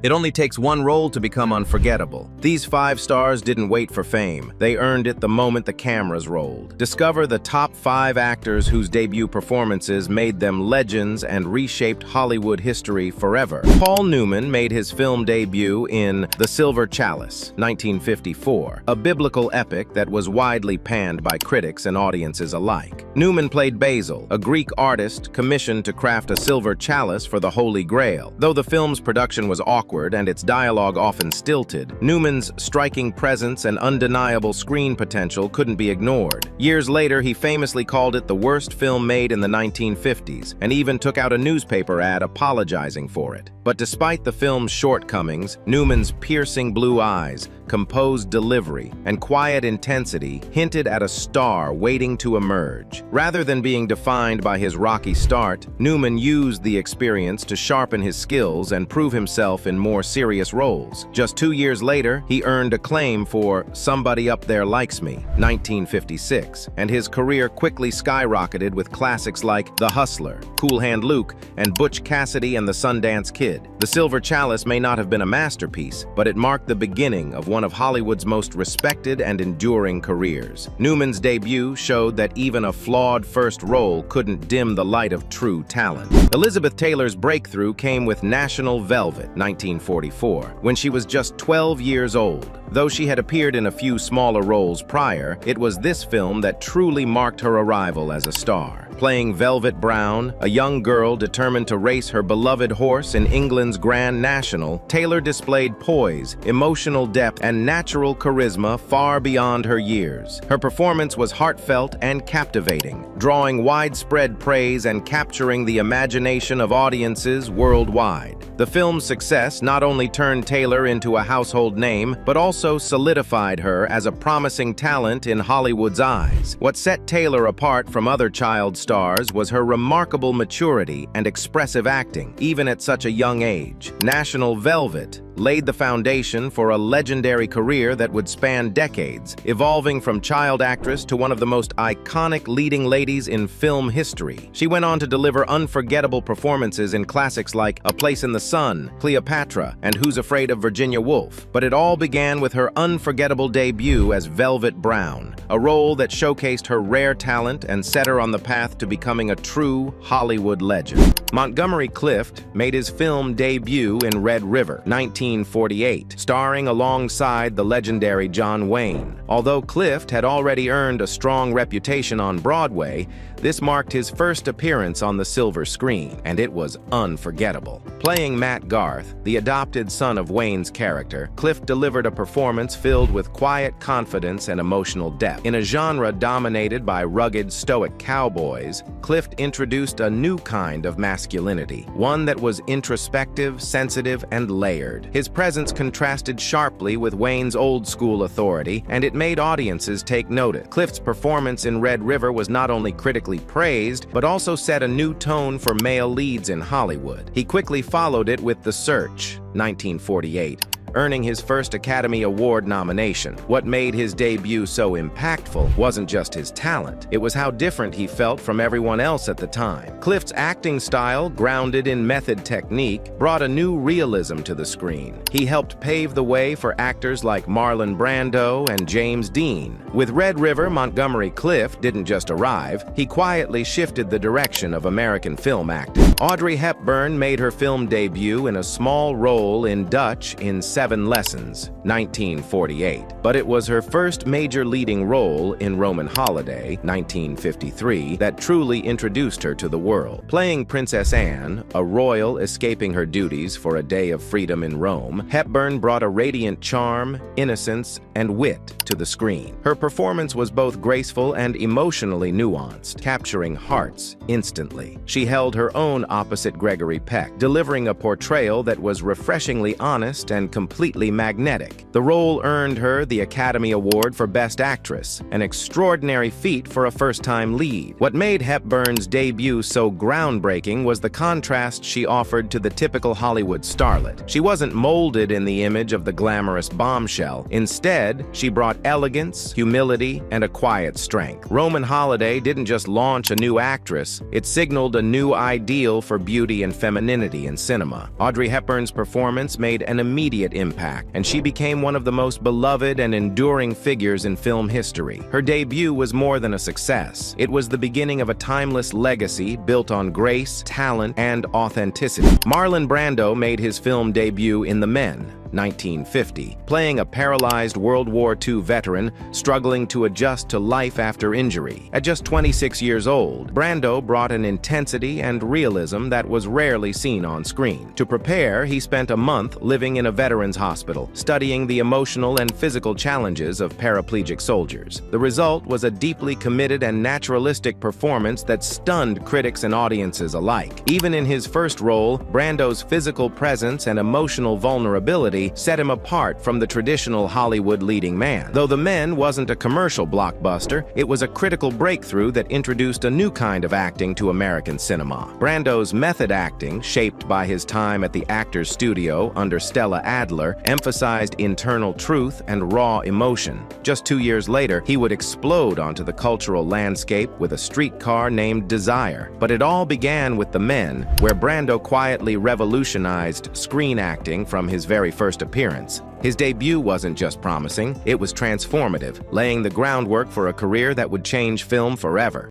It only takes one role to become unforgettable. These 5 stars didn't wait for fame. They earned it the moment the cameras rolled. Discover the top 5 actors whose debut performances made them legends and reshaped Hollywood history forever. Paul Newman made his film debut in The Silver Chalice, 1954, a biblical epic that was widely panned by critics and audiences alike. Newman played Basil, a Greek artist commissioned to craft a silver chalice for the Holy Grail. Though the film's production was awkward and its dialogue often stilted, Newman's striking presence and undeniable screen potential couldn't be ignored. Years later, he famously called it the worst film made in the 1950s, and even took out a newspaper ad apologizing for it. But despite the film's shortcomings, Newman's piercing blue eyes, composed delivery, and quiet intensity hinted at a star waiting to emerge. Rather than being defined by his rocky start, Newman used the experience to sharpen his skills and prove himself in more serious roles. Just 2 years later, he earned acclaim for Somebody Up There Likes Me, 1956, and his career quickly skyrocketed with classics like The Hustler, Cool Hand Luke, and Butch Cassidy and the Sundance Kid. The Silver Chalice may not have been a masterpiece, but it marked the beginning of one of Hollywood's most respected and enduring careers. Newman's debut showed that even a flawed first role couldn't dim the light of true talent. Elizabeth Taylor's breakthrough came with National Velvet, 1944, when she was just 12 years old. Though she had appeared in a few smaller roles prior, it was this film that truly marked her arrival as a star. Playing Velvet Brown, a young girl determined to race her beloved horse in England's Grand National, Taylor displayed poise, emotional depth, and natural charisma far beyond her years. Her performance was heartfelt and captivating, drawing widespread praise and capturing the imagination of audiences worldwide. The film's success not only turned Taylor into a household name, but also solidified her as a promising talent in Hollywood's eyes. What set Taylor apart from other child stars was her remarkable maturity and expressive acting, even at such a young age. National Velvet laid the foundation for a legendary career that would span decades, evolving from child actress to one of the most iconic leading ladies in film history. She went on to deliver unforgettable performances in classics like A Place in the Sun, Cleopatra, and Who's Afraid of Virginia Woolf. But it all began with her unforgettable debut as Velvet Brown, a role that showcased her rare talent and set her on the path to becoming a true Hollywood legend. Montgomery Clift made his film debut in Red River, 1948, starring alongside the legendary John Wayne. Although Clift had already earned a strong reputation on Broadway, this marked his first appearance on the silver screen, and it was unforgettable. Playing Matt Garth, the adopted son of Wayne's character, Clift delivered a performance filled with quiet confidence and emotional depth. In a genre dominated by rugged, stoic cowboys, Clift introduced a new kind of masculinity, one that was introspective, sensitive, and layered. His presence contrasted sharply with Wayne's old-school authority, and it made audiences take notice. Clift's performance in Red River was not only critically praised, but also set a new tone for male leads in Hollywood. He quickly followed it with The Search, 1948, earning his first Academy Award nomination. What made his debut so impactful wasn't just his talent, it was how different he felt from everyone else at the time. Clift's acting style, grounded in method technique, brought a new realism to the screen. He helped pave the way for actors like Marlon Brando and James Dean. With Red River, Montgomery Clift didn't just arrive, he quietly shifted the direction of American film acting. Audrey Hepburn made her film debut in a small role in Dutch in 7 Lessons, 1948, but it was her first major leading role in Roman Holiday, 1953, that truly introduced her to the world. Playing Princess Anne, a royal escaping her duties for a day of freedom in Rome, Hepburn brought a radiant charm, innocence, and wit to the screen. Her performance was both graceful and emotionally nuanced, capturing hearts instantly. She held her own opposite Gregory Peck, delivering a portrayal that was refreshingly honest and completely magnetic. The role earned her the Academy Award for Best Actress, an extraordinary feat for a first-time lead. What made Hepburn's debut so groundbreaking was the contrast she offered to the typical Hollywood starlet. She wasn't molded in the image of the glamorous bombshell. Instead, she brought elegance, humility, and a quiet strength. Roman Holiday didn't just launch a new actress, it signaled a new ideal appeal for beauty and femininity in cinema. Audrey Hepburn's performance made an immediate impact, and she became one of the most beloved and enduring figures in film history. Her debut was more than a success. It was the beginning of a timeless legacy built on grace, talent, and authenticity. Marlon Brando made his film debut in The Men, 1950, playing a paralyzed World War II veteran struggling to adjust to life after injury. At just 26 years old, Brando brought an intensity and realism that was rarely seen on screen. To prepare, he spent a month living in a veterans hospital, studying the emotional and physical challenges of paraplegic soldiers. The result was a deeply committed and naturalistic performance that stunned critics and audiences alike. Even in his first role, Brando's physical presence and emotional vulnerability set him apart from the traditional Hollywood leading man. Though The Men wasn't a commercial blockbuster, it was a critical breakthrough that introduced a new kind of acting to American cinema. Brando's method acting, shaped by his time at the Actors Studio under Stella Adler, emphasized internal truth and raw emotion. Just 2 years later, he would explode onto the cultural landscape with A Streetcar Named Desire. But it all began with The Men, where Brando quietly revolutionized screen acting from his very first appearance. His debut wasn't just promising, it was transformative, laying the groundwork for a career that would change film forever.